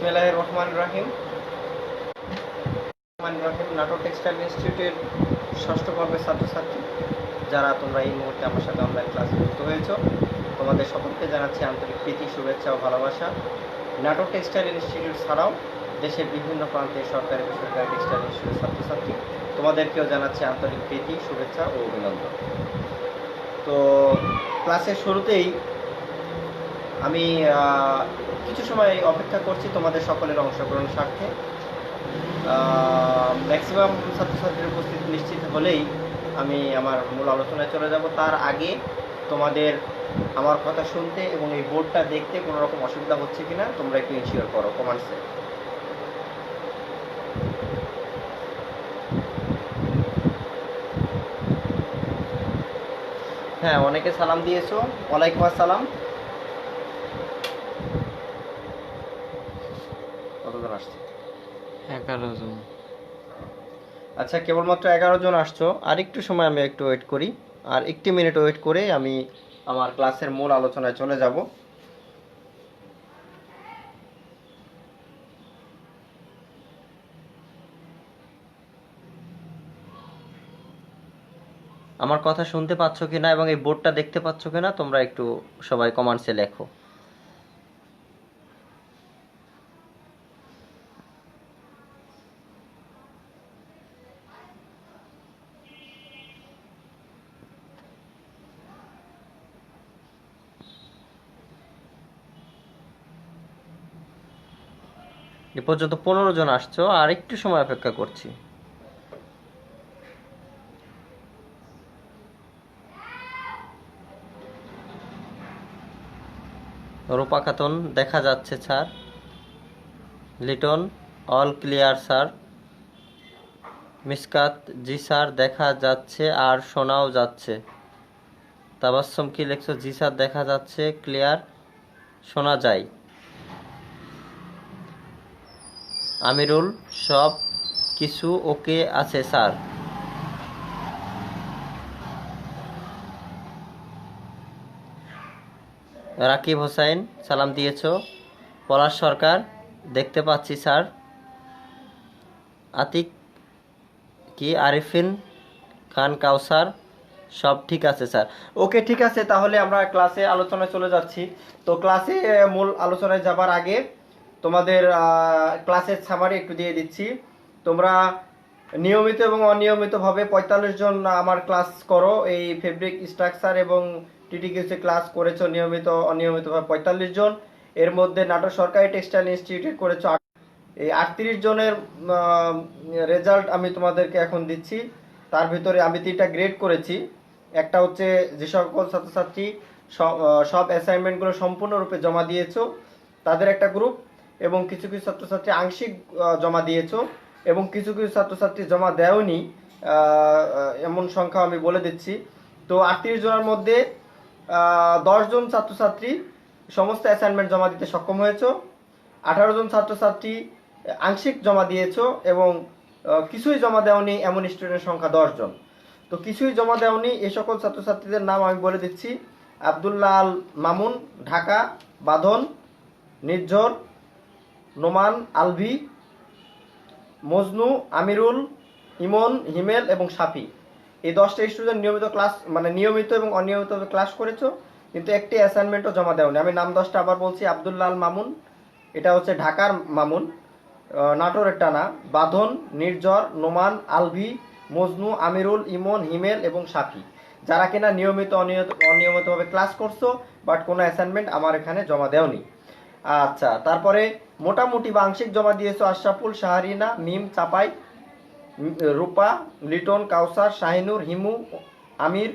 বিসমিল্লাহির রহমানির রহিম। নাটোর টেক্সটাইল ইনস্টিটিউটের ষষ্ঠ পর্বের ছাত্রছাত্রী যারা তোমরা এই মুহূর্তে আমার সাথে অনলাইন ক্লাসে যুক্ত হয়েছ, তোমাদের সকলকে জানাচ্ছি আন্তরিক প্রীতি, শুভেচ্ছা ও ভালোবাসা। নাটোর টেক্সটাইল ইনস্টিটিউট ছাড়াও দেশের বিভিন্ন প্রান্তে সরকারি বেসরকারি টেক্সটাইল ইনস্টিটিউটের ছাত্রছাত্রী, তোমাদেরকেও জানাচ্ছি আন্তরিক প্রীতি, শুভেচ্ছা ও অভিনন্দন। তো ক্লাসের শুরুতেই আমি কিছু সময় অপেক্ষা করছি তোমাদের সকলের অংশগ্রহণ স্বার্থে। ম্যাক্সিমাম ছাত্রছাত্রীর উপস্থিতি নিশ্চিত হলেই আমি আমার মূল আলোচনায় চলে যাব। তার আগে তোমাদের আমার কথা শুনতে এবং এই বোর্ডটা দেখতে কোনো রকম অসুবিধা হচ্ছে কিনা তোমরা একটু ইনশিওর করো কমেন্টসে। হ্যাঁ, অনেকে সালাম দিয়েছো। ওয়ালাইকুম আসসালাম। কতজন আসছে? 11 জন। আচ্ছা, কেবলমাত্র 11 জন আসছো। আর একটু সময় আমি একটু ওয়েট করি, আর একটি মিনিট ওয়েট করে আমি আমার ক্লাসের মূল আলোচনায় চলে যাব। আমার কথা শুনতে পাচ্ছ কিনা এবং এই বোর্ডটা দেখতে পাচ্ছ কিনা তোমরা একটু সবাই কমেন্টসে লেখো। এ পর্যন্ত 15 জন আসছো, আর একটু সময় অপেক্ষা করছি। রূপা খাতুন দেখা যাচ্ছে sir. Liton all clear sir. Miskat ji sir দেখা যাচ্ছে আর শোনাও যাচ্ছে। তাবাসসুম কি লেখছো? জি স্যার দেখা যাচ্ছে, ক্লিয়ার শোনা যায়। আমিরুল সব কিছু ওকে আছে স্যার। রাকিব হোসাইন সালাম দিয়েছো। পলাশ সরকার দেখতে পাচ্ছি স্যার। আতিক কি আরিফিন খান কাউসার সব ঠিক আছে স্যার। ওকে, ঠিক আছে, তাহলে আমরা ক্লাসে আলোচনায় চলে যাচ্ছি। তো ক্লাসে মূল আলোচনায় যাবার আগে তোমাদের ক্লাসের সামারি একটু দিয়ে দিচ্ছি। তোমরা নিয়মিত এবং অনিয়মিতভাবে 45 জন আমার ক্লাস করো। এই ফেব্রিক স্ট্রাকচার এবং টিটিকিউসি ক্লাস করেছো নিয়মিত অনিয়মিতভাবে 45 জন। এর মধ্যে নাটোর সরকারি টেক্সটাইল ইনস্টিটিউটে করেছো। এই 38 জনের রেজাল্ট আমি তোমাদেরকে এখন দিচ্ছি। তার ভিতরে আমি 3টা গ্রেড করেছি। একটা হচ্ছে যে সকল ছাত্রছাত্রী সব অ্যাসাইনমেন্টগুলো সম্পূর্ণরূপে জমা দিয়েছো তাদের একটা গ্রুপ, এবং কিছু কিছু ছাত্রছাত্রী আংশিক জমা দিয়েছো, এবং কিছু কিছু ছাত্রছাত্রী জমা দেওনি, এমন সংখ্যা আমি বলে দিচ্ছি। তো 38 জনের মধ্যে 10 জন ছাত্রছাত্রী সমস্ত অ্যাসাইনমেন্ট জমা দিতে সক্ষম হয়েছো। 18 জন ছাত্রছাত্রী আংশিক জমা দিয়েছো, এবং কিছুই জমা দেওনি এমন স্টুডেন্টের সংখ্যা 10 জন। তো কিছুই জমা দেওনি এ সকল ছাত্রছাত্রীদের নাম আমি বলে দিচ্ছি। আব্দুল্লাহ আল মামুন ঢাকা, বাঁধন, নির্ঝর, নোমান আলভি, মজনু, আমিরুল, ইমন, হিমেল এবং সাফি। এই 10টা স্টুডেন্ট নিয়মিত ক্লাস নিয়মিত এবং অনিয়মিতভাবে ক্লাস করেছো, কিন্তু একটি অ্যাসাইনমেন্টও জমা দেওনি। আমি নাম 10টা আবার বলছি। আব্দুল্লাহ আল মামুন, এটা হচ্ছে ঢাকার মামুন, নাটোরের টানা, বাঁধন, নির্ঝর, নোমান, আলভি, মজনু, আমিরুল, ইমন, হিমেল এবং সাফি, যারা কিনা নিয়মিত অনিয়মিতভাবে ক্লাস করছো বাট কোনো অ্যাসাইনমেন্ট আমার এখানে জমা দেওনি। আচ্ছা, তারপরে মোটামুটি বা আংশিক জমা দিয়েছো আশরাফুল, শাহরিনা, মিম, চাপাই, রূপা, লিটন, কাউসার, শাহিনুর, হিমু, আমির,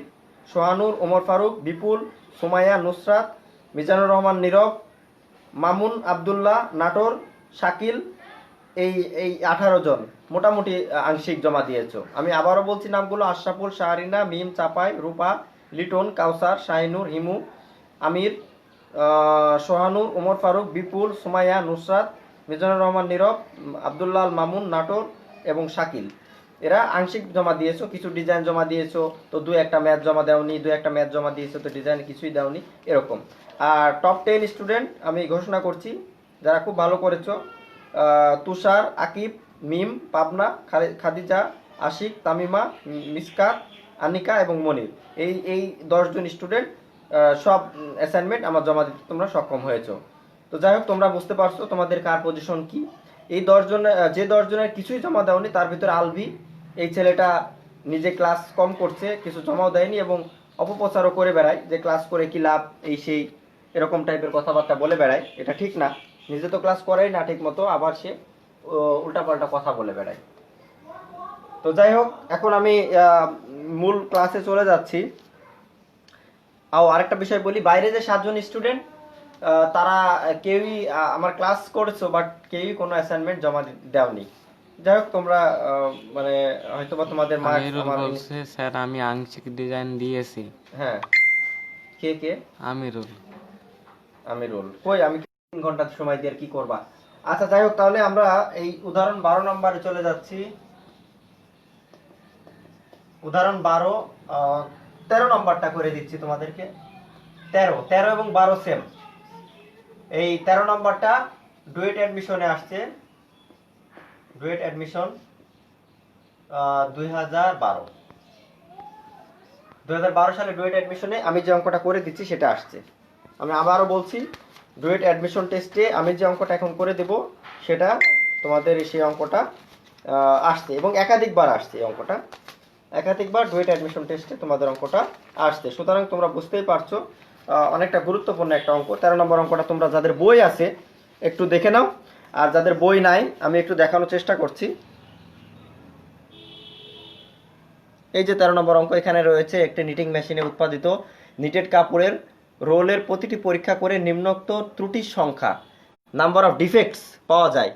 সোহানুর, ওমর ফারুক, বিপুল, সুমাইয়া, নুসরাত, মিজানুর রহমান, নীরব, মামুন, আবদুল্লাহ, নাটোর, শাকিল, এই এই 18 জন মোটামুটি আংশিক জমা দিয়েছো। আমি আবারও বলছি নামগুলো: আশরাফুল, শাহরিনা, মিম, চাপাই, রূপা, লিটন, কাউসার, শাহিনুর, হিমু, আমির, সোহানুর, ওমর ফারুক, বিপুল, সুমাইয়া, নুসরাত, মিজানুর রহমান, নীরব, আবদুল্লাহ, মামুন, নাটোর এবং শাকিল। এরা আংশিক জমা দিয়েছো, কিছু ডিজাইন জমা দিয়েছো, তো 2-1টা ম্যাথ জমা দেওনি, 2-1টা ম্যাথ জমা দিয়েছো, তো ডিজাইন কিছুই দেওনি, এরকম। আর টপ 10 স্টুডেন্ট আমি ঘোষণা করছি যারা খুব ভালো করেছো। তুষার, আকিব, মিম, পাবনা, খাদিজা, আশিক, তামিমা, মিসকাত, আনিকা এবং মনির, এই 10 জন স্টুডেন্ট সব অ্যাসাইনমেন্ট আমার জমা দিতে তোমরা সক্ষম হয়েছো। তো যাই হোক, তোমরা বুঝতে পারছো তোমাদের কার পজিশন কি। এই 10 জন, যে 10 জনের কিছুই জমা দেওনি তার ভিতরে আলভি, এই ছেলেটা নিজে ক্লাস কম করছে, কিছু জমাও দেয়নি এবং অপপ্রচারও করে বেড়ায় যে ক্লাস করে কি লাভ, এই সেই এরকম টাইপের কথাবার্তা বলে বেড়ায়। এটা ঠিক না, নিজে তো ক্লাস করেই না ঠিক মতো, আবার সে উল্টাপাল্টা কথা বলে বেড়ায়। তো যাই হোক, এখন আমি মূল ক্লাসে চলে যাচ্ছি। আরেকটা বিষয় বলি, বাইরে যে 7 জন স্টুডেন্ট তারা কেউই আমার ক্লাস করেছো বাট কেউই কোনো অ্যাসাইনমেন্ট জমা দেওনি। যাই হোক, তোমরা মানে হয়তোবা তোমাদের মার্কস আমিরুল আমার বলছে স্যার আমি আংশিক ডিজাইন দিয়েছি। হ্যাঁ, কে কে? আমিরুল। আমিরুল কই? আমি 3 ঘন্টা সময় দিয়ে আর কি করবা? আচ্ছা যাই হোক, তাহলে আমরা এই উদাহরণ 12 নম্বরে চলে যাচ্ছি। উদাহরণ 12, 13 নম্বরটা করে দিচ্ছি তোমাদেরকে। 13 এবং 12 সেম। এই 13 নম্বরটা ডুয়েট অ্যাডমিশনে আসছে, ডুয়েট অ্যাডমিশন 2012 সালে ডুয়েট অ্যাডমিশনে আমি যে অঙ্কটা করে দিচ্ছি সেটা আসছে। আমি আবারও বলছি, ডুয়েট অ্যাডমিশন টেস্টে আমি যে অঙ্কটা এখন করে দেব সেটা তোমাদের সেই অঙ্কটা আসছে এবং একাধিকবার আসছে। এই অঙ্কটা একাধিকবার ডুয়েট অ্যাডমিশন টেস্টে তোমাদের অঙ্কটা আসছে। সুতরাং তোমরা বুঝতেই পারছো অনেকটা গুরুত্বপূর্ণ একটা অঙ্ক। 13 নম্বর অঙ্কটা তোমরা যাদের বই আছে একটু দেখে নাও, আর যাদের বই নাই আমি একটু দেখানোর চেষ্টা করছি। এই যে 13 নম্বর অঙ্ক, এখানে রয়েছে একটি নিটিং মেশিনে উৎপাদিত নিটেড কাপড়ের রোলের প্রতিটি পরীক্ষা করে নিম্নোক্ত ত্রুটির সংখ্যা, নাম্বার অফ ডিফেক্টস পাওয়া যায়।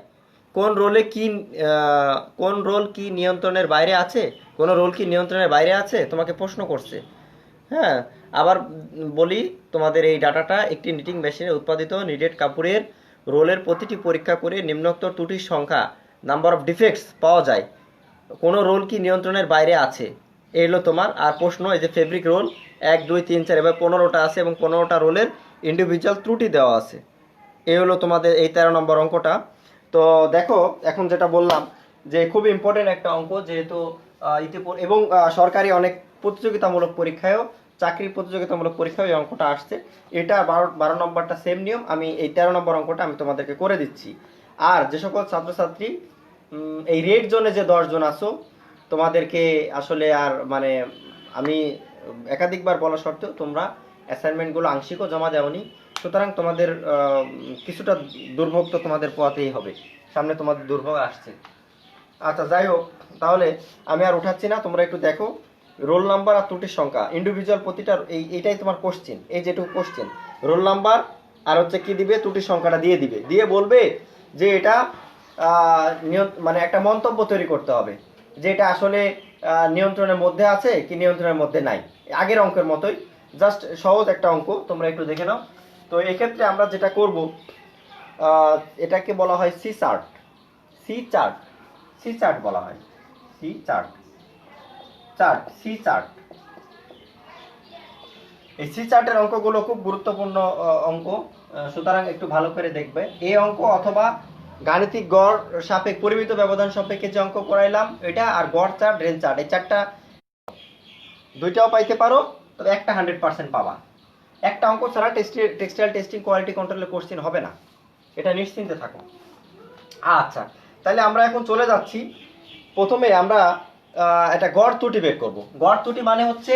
কোন রোল কি নিয়ন্ত্রণের বাইরে আছে? কোন রোল কি নিয়ন্ত্রণের বাইরে আছে তোমাকে প্রশ্ন করছে। হ্যাঁ, আবার বলি, তোমাদের এই ডাটাটা একটি নিটিং মেশিনে উৎপাদিত নিটেড কাপড়ের রোলের প্রতিটি পরীক্ষা করে নিম্নোক্ত ত্রুটির সংখ্যা, নাম্বার অফ ডিফেক্টস পাওয়া যায়। কোনো রোল কি নিয়ন্ত্রণের বাইরে আছে, এই হলো তোমার। আর প্রশ্ন, এই যে ফেব্রিক রোল 1 2 3 4 এবার 15টা আছে এবং 15টা রোলের ইন্ডিভিজুয়াল ত্রুটি দেওয়া আছে। এই হলো তোমাদের এই 13 নম্বর অঙ্কটা। তো দেখো, এখন যেটা বললাম যে খুব ইম্পর্টেন্ট একটা অঙ্ক, যেহেতু এবং সরকারি অনেক প্রতিযোগিতামূলক পরীক্ষায়ও, চাকরির প্রতিযোগিতামূলক পরীক্ষায় এই অঙ্কটা আসছে। এটা 12 নম্বরটা সেম নিয়ম, আমি এই 13 নম্বর অঙ্কটা আমি তোমাদেরকে করে দিচ্ছি। আর যে সকল ছাত্রছাত্রী এই রেড জোনে যে 10 জন আছো, তোমাদেরকে আসলে আর মানে আমি একাধিকবার বলা সত্ত্বেও তোমরা অ্যাসাইনমেন্টগুলো আংশিকও জমা দেওনি। সুতরাং তোমাদের কিছুটা দুর্ভোগ তো তোমাদের পোয়াতেই হবে, সামনে তোমাদের দুর্ভোগ আসছে। আচ্ছা যাই হোক, তাহলে আমি আর উঠাচ্ছি না, তোমরা একটু দেখো রোল নাম্বার আর ত্রুটির সংখ্যা ইন্ডিভিজুয়াল প্রতিটা, এইটাই তোমার কোশ্চেন, এই যেটুকু কোশ্চেন রোল নাম্বার আর হচ্ছে কি দিবে, ত্রুটির সংখ্যাটা দিয়ে দিবে, দিয়ে বলবে যে এটা মানে একটা মন্তব্য তৈরি করতে হবে যে এটা আসলে নিয়ন্ত্রণের মধ্যে আছে কি নিয়ন্ত্রণের মধ্যে নাই। আগের অঙ্কের মতোই, জাস্ট সহজ একটা অঙ্ক, তোমরা একটু দেখে নাও। তো এক্ষেত্রে আমরা যেটা করব, এটাকে বলা হয় C chart. C chart, C chart বলা হয়, সি চার্ট, সি চার্ট। এই সি চার্টের অঙ্কগুলো খুব গুরুত্বপূর্ণ অঙ্ক, সুতরাং একটু ভালো করে দেখবে এই অঙ্ক, অথবা গাণিতিক গড় সাপেক্ষ পরিমিত ব্যবধান সাপেক্ষে যে অঙ্ক করাইলাম এটা, আর গড় চার্ট, রেঞ্জ চার্ট, এই চারটা দুইটাও পাইতে পারো, তবে একটা 100% পাবা। একটা অঙ্ক ছাড়া টেক্সটাইল টেস্টিং কোয়ালিটি কন্ট্রোলের কোশ্চেন হবে না, এটা নিশ্চিন্তে থাকো। আচ্ছা, তাহলে আমরা এখন চলে যাচ্ছি। প্রথমে আমরা একটা গড় ত্রুটি বের করব। গড় ত্রুটি মানে হচ্ছে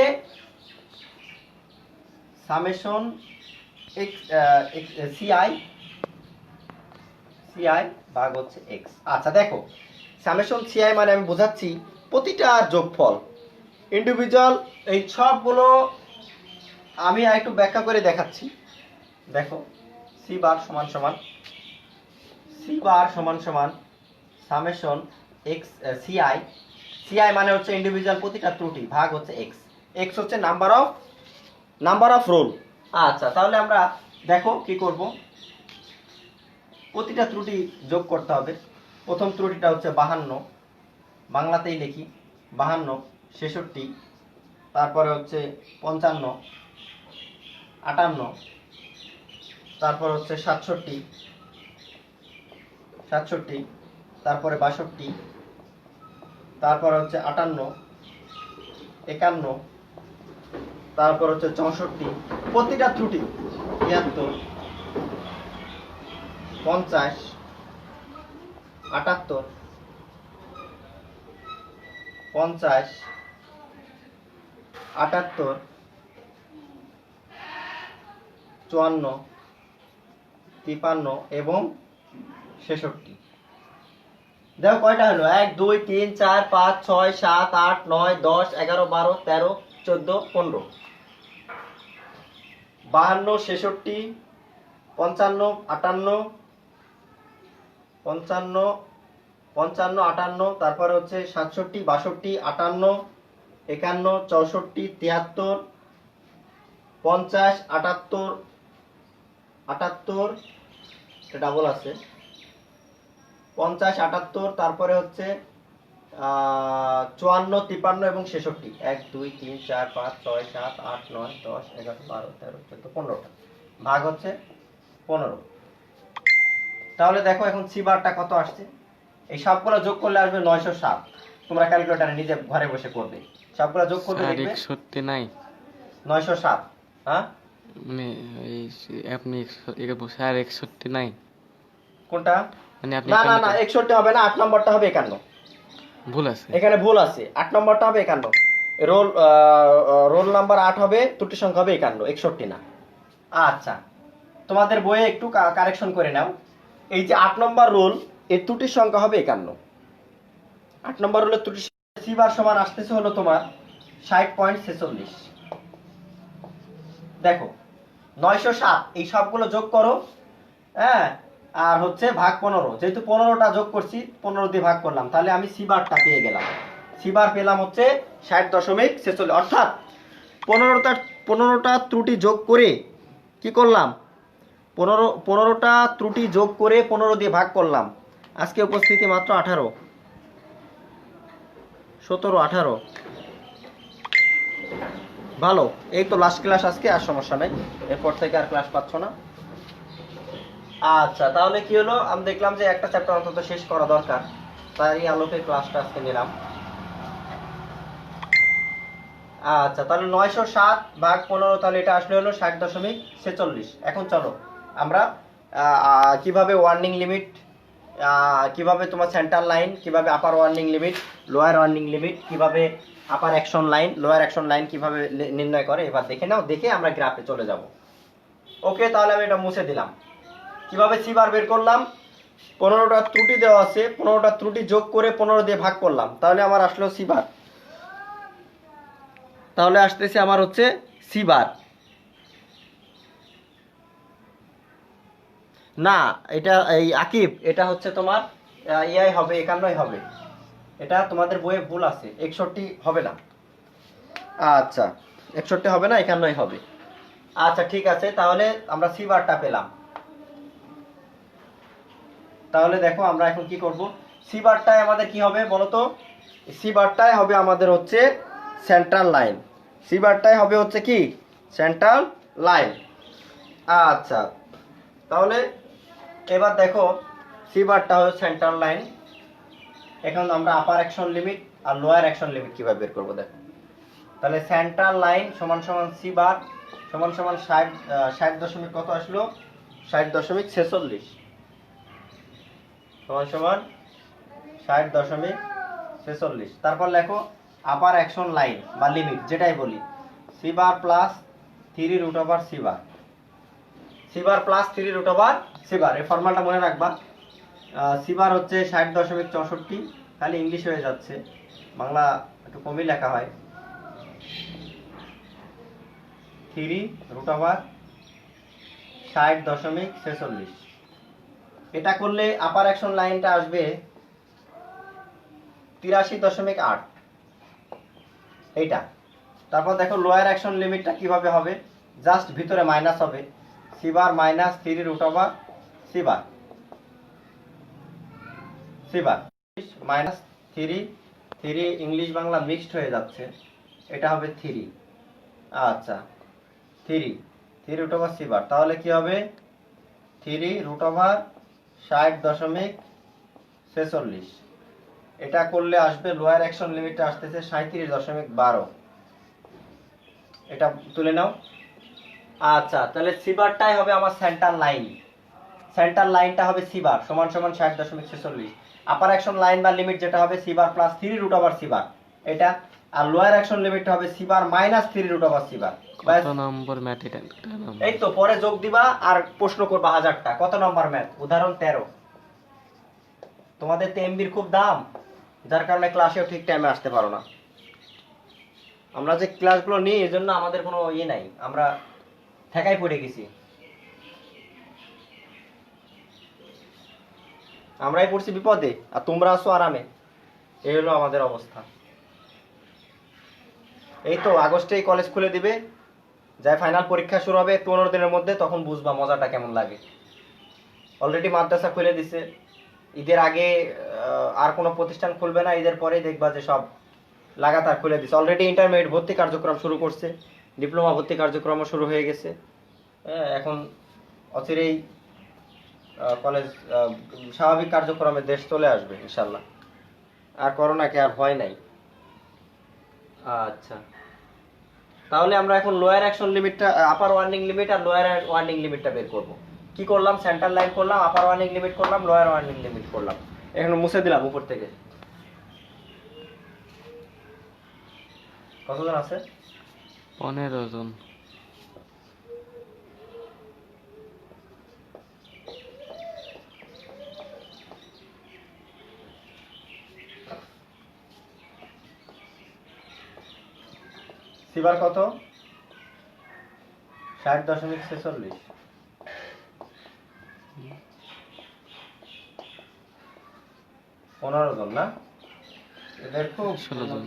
সামেশন সিআই ভাগ হচ্ছে এক্স। আচ্ছা দেখো, সামেশন সিআই মানে আমি বোঝাচ্ছি প্রতিটা যোগফল ইন্ডিভিজুয়াল, এই সবগুলো আমি আর একটু ব্যাখ্যা করে দেখাচ্ছি। দেখো, সি বার সমান সমান সামেশন এক্স সিআই, সিআই মানে হচ্ছে ইন্ডিভিজুয়াল প্রতিটা ত্রুটি ভাগ হচ্ছে এক্স, এক্স হচ্ছে নাম্বার অফ রোল। আচ্ছা, তাহলে আমরা দেখো কি করব, প্রতিটা ত্রুটি যোগ করতে হবে। প্রথম ত্রুটিটা হচ্ছে 52, বাংলাতেই লিখি 52, 66, তারপরে হচ্ছে 55, 58, তারপর হচ্ছে 67, 67, তারপরে 62, তারপরে হচ্ছে 58, 51, তারপর হচ্ছে 64, প্রতিটা ত্রুটি 73, 50, 78, 50, 78, 54, 53 এবং 66। দেখো কয়টা হলো? 1 2 3 4 5 6 7 8 9 10 11 12 13 14 15, 52 66 55 58, 55 55 58, তারপরে হচ্ছে 67 62 58 51 64 73 50 78 78, এটা ডাবল আছে, 50 78, তারপরে হচ্ছে 54 53 এবং 66। 1 2 3 4 5 6 7 8 9 10 11 12 13 14 15টা, ভাগ হচ্ছে 15। তাহলে দেখো এখন সি বারটা কত আসছে, এই সবগুলো যোগ করলে আসবে 907। তোমরা ক্যালকুলেটরে নিজে ঘরে বসে করবে, সবগুলো যোগ করবে স্যার দেখবে 61 নাই 907। হ্যাঁ, মানে এই আপনি স্যার 61 নাই, কোনটা? মানে আপনি না না এখানে না, 61 হবে না, 8 নম্বরটা হবে 51। ভুল আছে। এখানে ভুল আছে, 8 নম্বরটা হবে 51। রোল রোল নাম্বার 8 হবে, ত্রুটি সংখ্যা হবে 51, 61 না। আচ্ছা, তোমাদের বইয়ে একটু কারেকশন করে নাও। এই যে 8 নম্বর রোল, এর ত্রুটির সংখ্যা হবে 51। 8 নম্বর রোলের ত্রুটি সি বার সমান আসতেছে হলো তোমার 60.46। দেখো 907, এই সবগুলো যোগ করো, হ্যাঁ, আর হচ্ছে ভাগ 15, যেহেতু 15টা যোগ করছি 15 দিয়ে ভাগ করলাম, তাহলে আমি সি বারটা পেয়ে গেলাম। সি বার পেলাম হচ্ছে 60.46, অর্থাৎ 15টা ত্রুটি যোগ করে কি করলাম, 15টা ত্রুটি যোগ করে 15 দিয়ে ভাগ করলাম। আজকে উপস্থিতি মাত্র 18, 17 18। ভালো, এই তো লাস্ট ক্লাস আজকে, আর সমস্যা নাই, এরপর থেকে আর ক্লাস পাচ্ছ না। আচ্ছা, তাহলে কি হলো, আমি দেখলাম যে একটা চ্যাপ্টার অন্তত শেষ করা দরকার, তাই আলোকে ক্লাসটা আজকে নিলাম। আচ্ছা, তাহলে 907 ভাগ 15, তাহলে এটা আসলে হলো 60.46। এখন চলো আমরা কিভাবে ওয়ার্নিং লিমিট, কিভাবে তোমার সেন্টার লাইন, কিভাবে upper warning limit, lower warning limit, কিভাবে upper action line, lower action line কিভাবে নির্ণয় করে, এবার দেখে নাও, দেখে আমরা গ্রাফে চলে যাব। ওকে, তাহলে আমি এটা মুছে দিলাম। কিভাবে সি বার বের করলাম, 15টা ত্রুটি দেওয়া আছে, 15টা ত্রুটি যোগ করে 15 দিয়ে ভাগ করলাম, তাহলে আমার আসলো সি বার। তাহলে আসতেছে আমার হচ্ছে সি বার। না, এটা এই আকিব, এটা হচ্ছে তোমার ইয়াই হবে, 51 হবে। এটা তোমাদের বইয়ে ভুল আছে, 61 হবে না। আচ্ছা, 61 হবে না, 51 হবে। আচ্ছা ঠিক আছে, তাহলে আমরা সি বারটা পেলাম। তাহলে দেখো আমরা এখন কি করব, সি বারটায় আমাদের কি হবে বলো তো, সি বারটায় হবে আমাদের হচ্ছে সেন্ট্রাল লাইন। সি বারটায় হবে হচ্ছে কি, সেন্ট্রাল লাইন। আচ্ছা, তাহলে এবার দেখো সি বারটা হলো সেন্ট্রাল লাইন। এখন আমরা আপার অ্যাকশন লিমিট আর লোয়ার অ্যাকশন লিমিট কিভাবে বের করব দেখো। তাহলে সেন্ট্রাল লাইন সমান সমান সি বার সমান সমান 60 দশমিক কত আসলো, 60.46 সমান সমান 60.46। তারপর লেখো আপার অ্যাকশন লাইন বা লিমিট, যেটাই বলি, C bar plus 3 root over C bar, C bar plus 3 root over C bar, এই ফর্মুলাটা মনে রাখবা। সি বার হচ্ছে 60.64, খালি ইংলিশ হয়ে যাচ্ছে, বাংলা একটু কমই লেখা হয়। 3 রুট ওভার 60.46, এটা করলে আপার অ্যাকশন লাইনটা আসবে 83.8, এইটা। তারপর দেখো লোয়ার অ্যাকশন লিমিটটা কিভাবে হবে, জাস্ট ভিতরে মাইনাস হবে, C bar minus 3 root over C bar, C bar minus 3 English Bangla mixed হয়ে যাচ্ছে, এটা হবে 3। আচ্ছা, 3 রুট ওভার সি বার, তাহলে কি হবে 3 রুট ওভার 60.46 46। এটা করলে আসবে লোয়ার অ্যাকশন লিমিটটা আসতেছে 37.12। এটা তুলে নাও। আচ্ছা, তাহলে সিবারটাই হবে আমার সেন্টার লাইন। সেন্টার লাইনটা হবে সিবার সমান সমান 60.46। আপার অ্যাকশন লাইন বা লিমিট যেটা হবে সিবার প্লাস 3 রুট ওভার সিবার এটা। আর লোয়ার অ্যাকশন লিমিটটা হবে সিবার মাইনাস 3 রুট ওভার সিবার। কত নম্বর ম্যাথ এটা? এই তো পরে যোগ দিবা আর প্রশ্ন করবা 1000টা। কত নম্বর ম্যাথ? উদাহরণ 13। তোমাদের তো এমবির খুব দাম, যার কারণে ক্লাসেও ঠিক টাইমে আসতে পারো না। আমরা যে ক্লাসগুলো নিই এর জন্য আমাদের কোনো ইয়ে নাই, আমরা ঠেকাই পড়ে গেছি। আমরাই পড়ছি বিপদে আর তোমরা আসো আরামে। এই হলো আমাদের অবস্থা। এই তো আগস্টেই কলেজ খুলে দিবে, যাই ফাইনাল পরীক্ষা শুরু হবে 15 দিনের মধ্যে, তখন বুঝবা মজাটা কেমন লাগে। অলরেডি মাদ্রাসা খুলে দিছে। ঈদের আগে আর কোনো প্রতিষ্ঠান খুলবে না, ঈদের পরেই দেখবা যে সব লাগাতার খুলে দিছে। অলরেডি ইন্টারমিডিয়েট ভর্তি কার্যক্রম শুরু করছে, ডিপ্লোমা ভর্তি কার্যক্রমও শুরু হয়ে গেছে। এখন অচিরেই কলেজ স্বাভাবিক কার্যক্রমে দেশ চলে আসবে ইনশাল্লাহ। আর করোনাকে আর ভয় নাই। আচ্ছা, তাহলে আমরা এখন লোয়ার অ্যাকশন লিমিটটা, আপার ওয়ার্নিং লিমিট আর লোয়ার ওয়ার্নিং লিমিটটা বের করব। কি করলাম? সেন্টার লাইন করলাম, আপার ওয়ার্নিং লিমিট করলাম, লোয়ার ওয়ার্নিং লিমিট করলাম। এখন মুছে দিলাম উপর থেকে। কতজন আছে? 15 জন। সিবার কত? 60.46। 15 জন না? এদের খুব 16 জন।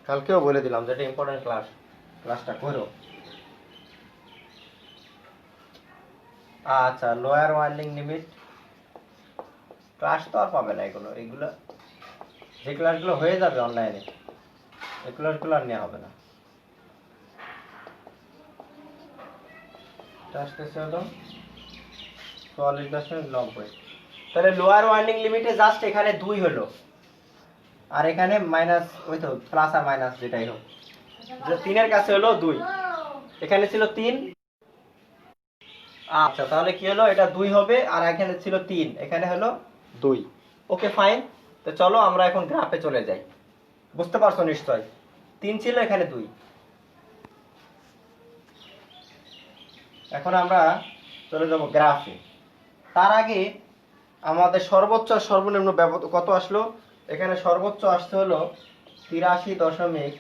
কালকেও বলে দিলাম যে এটা ইম্পর্টেন্ট ক্লাস, ক্লাসটা করো। আচ্ছা, লোয়ার ওয়ার্নিং লিমিট ক্লাস তো আর পাবে না এগুলো। এগুলো যে ক্লাসগুলো হয়ে যাবে অনলাইনে, এই ক্লাসগুলো আর নেওয়া হবে না। আসতেছে হলো 44.90। তাহলে লোয়ার ওয়ার্নিং লিমিটে জাস্ট এখানে 2 হলো, আর এখানে মাইনাস, ওই তো প্লাস আর মাইনাস যেটাই হোক, যে 3 এর কাছে হলো 2, এখানে ছিল 3। আচ্ছা, তাহলে কি হলো? এটা 2 হবে, আর এখানে ছিল 3, এখানে হলো 2। Okay fine. তো চলো আমরা এখন গ্রাফে চলে যাই। বুঝতে পারছো নিশ্চয়? 3 ছিল, এখানে 2। এখন আমরা চলে যাব গ্রাফে। তার আগে আমাদের সর্বোচ্চ আর সর্বনিম্ন কত আসলো? এখানে সর্বোচ্চ আসতে হলো 83.8,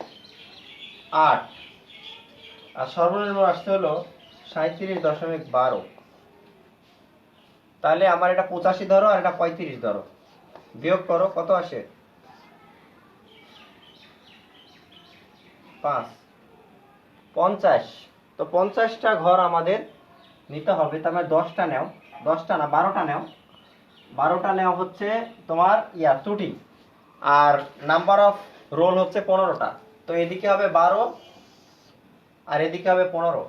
আর সর্বনিম্ন আসতে হলো 37.12। তাহলে আমার এটা 85 ধরো আর এটা 35 ধরো, বিয়োগ করো, কত আসে? 5 50। তো 50টা ঘর আমাদের নিতে হবে। তার মানে 10টা নাও, 10টা না 12টা নাও। 12টা নেওয়া হচ্ছে তোমার ত্রুটি, আর নাম্বার অফ রোল হচ্ছে 15টা। তো এদিকে হবে 12 আর এদিকে হবে 15।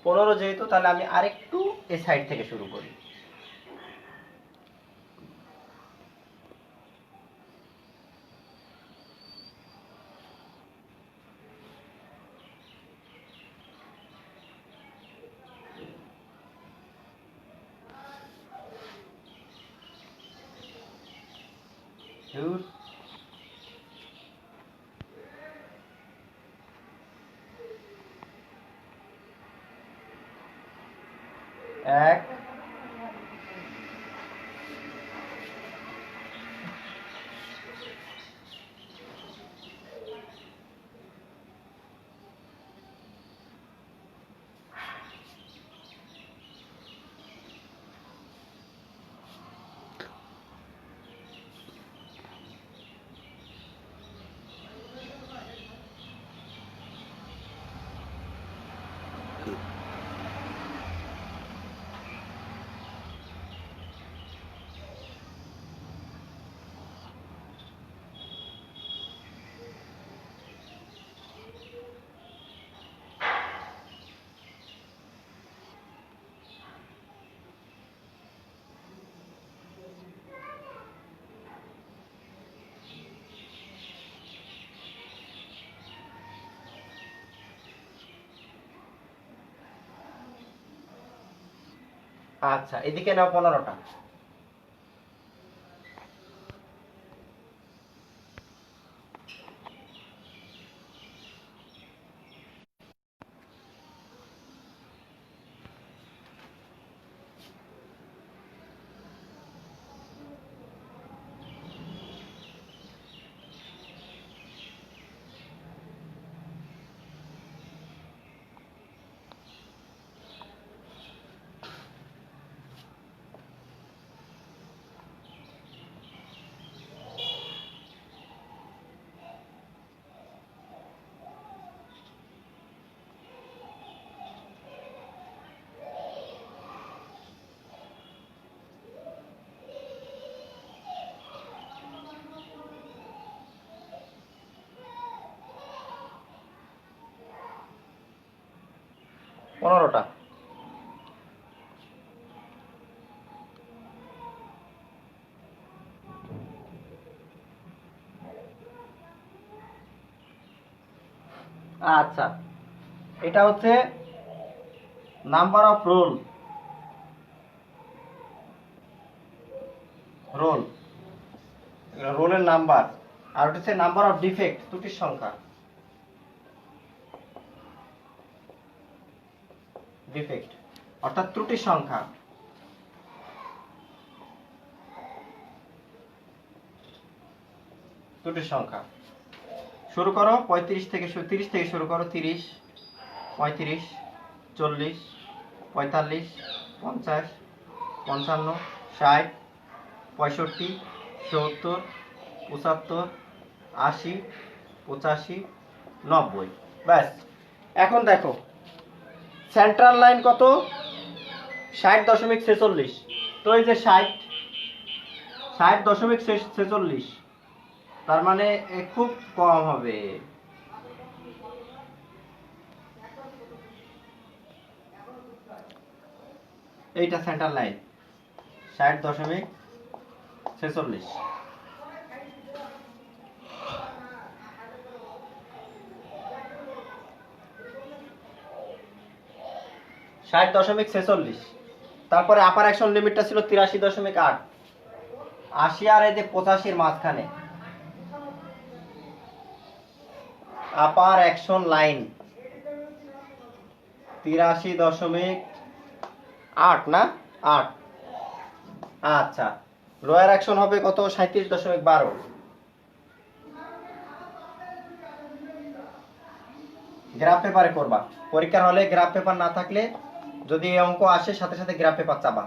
15 যেহেতু, তাহলে আমি আরেকটু এই সাইড থেকে শুরু করি। ধুর। এক, আচ্ছা, এদিকে নাও 15টা। পনেরোটা। আচ্ছা, এটা হচ্ছে নাম্বার অফ রোল, রোল রোলের নাম্বার। আর ওটা হচ্ছে নাম্বার অফ ডিফেক্ট, ত্রুটির সংখ্যা, ডিফেক্ট অর্থাৎ ত্রুটির সংখ্যা। ত্রুটির সংখ্যা শুরু করো 35 থেকে, 30 থেকে শুরু করো। 30, 35, 40, 45, 50, 55, 60, 65, 70, 75, 80, 85, 90। ব্যাস। এখন দেখো সেন্ট্রাল লাইন কত? 60.46। তো এই যে 60.46, তার মানে খুব কম হবে। এইটা সেন্টার লাইন 60.46। 60.46। তারপরে আপার অ্যাকশন লিমিটটা ছিল 83.8। 80 আর এই যে 85-র মাঝখানে আপার অ্যাকশন লাইন 83.8 না 8। আচ্ছা, লোয়ার অ্যাকশন হবে কত? 37.12। গ্রাফ পেপারে করবা, পরীক্ষার হলে গ্রাফ পেপার না থাকলে যদি এই অঙ্ক আসে সাথে সাথে গ্রাফ পেপার চাবা,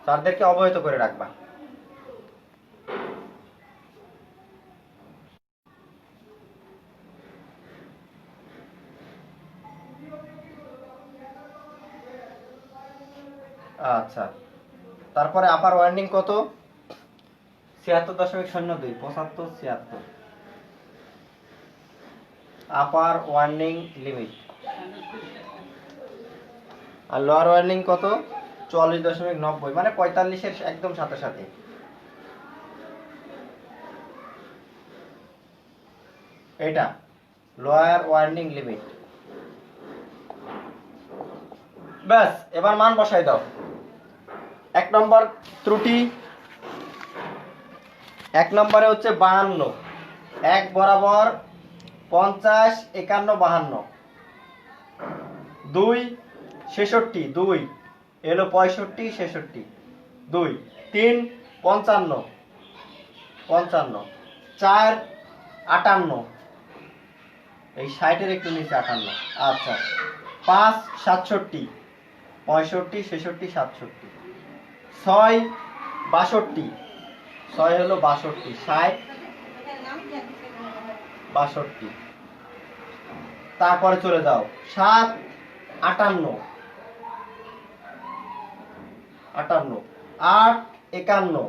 স্যারদেরকে অবহিত করে রাখবা। আচ্ছা, তারপরে আপার ওয়ার্নিং কত? 76.02, 75, 76 আপার ওয়ার্নিং লিমিট। আর লোয়ার ওয়ার্নিং কত? 44.90, মানে 45-এর একদম সাথে সাথে। এটা লোয়ার ওয়ার্নিং লিমিট। ব্যাস, এবার মান বসাই দাও। 1 নম্বর ত্রুটি, 1 নম্বরে হচ্ছে 52, 1 বরাবর 50, 51, 52। 2 66, 2 এলো 65, 66, 2 3 55, 55 4 58, এই 60-এর একটু নিচে 58। আচ্ছা, 5 67, 65, 66, 67, 6 62, 6 হলো 62, 60, 62। তারপরে চলে যাও 7 58, 58, 8 51,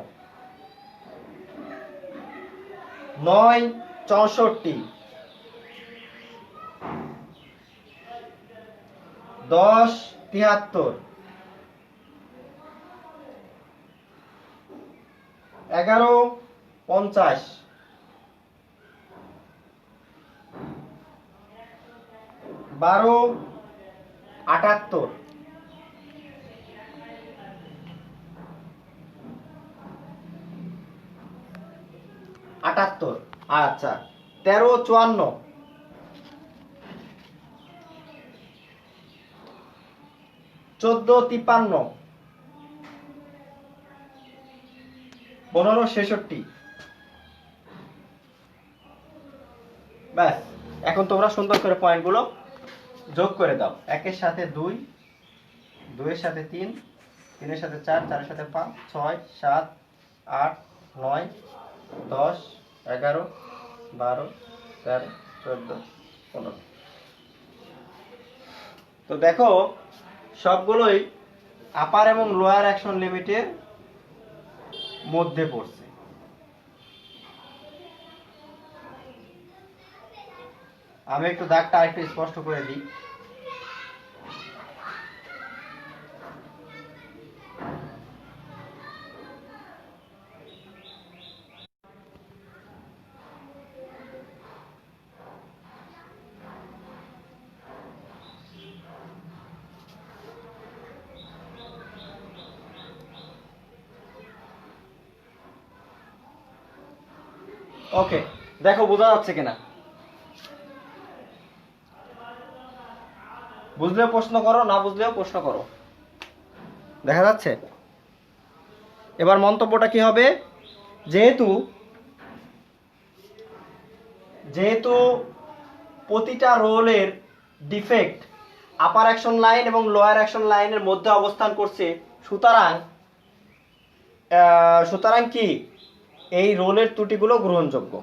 9 64, 10 73, 11 50, 12 78, 78, আচ্ছা 13, 54, 14, 53, 15, 66। ব্যাস, এখন তোমরা সুন্দর করে পয়েন্টগুলো যোগ করে দাও। 1-এর সাথে 2, 2-এর সাথে 3, 3-এর সাথে 4, 4-এর সাথে 5, 6, 7, 8, 9, 10, 11, 12, 13, 14, 15। তো দেখো সবগুলোই আপার এবং লোয়ার অ্যাকশন লিমিটের মধ্যে পড়ছে। আমি একটু দাগটা আরেকটু স্পষ্ট করে দিই। ওকে, দেখো বোঝা যাচ্ছে কিনা? বুঝলেও প্রশ্ন করো, না বুঝলেও প্রশ্ন করো। দেখা যাচ্ছে? এবার মন্তব্যটা কি হবে? যেহেতু প্রতিটা রোলের ডিফেক্ট আপার অ্যাকশন লাইন এবং লোয়ার অ্যাকশন লাইনের মধ্যে অবস্থান করছে, সুতরাং কি এই রোলের ত্রুটিগুলো গ্রহণযোগ্য।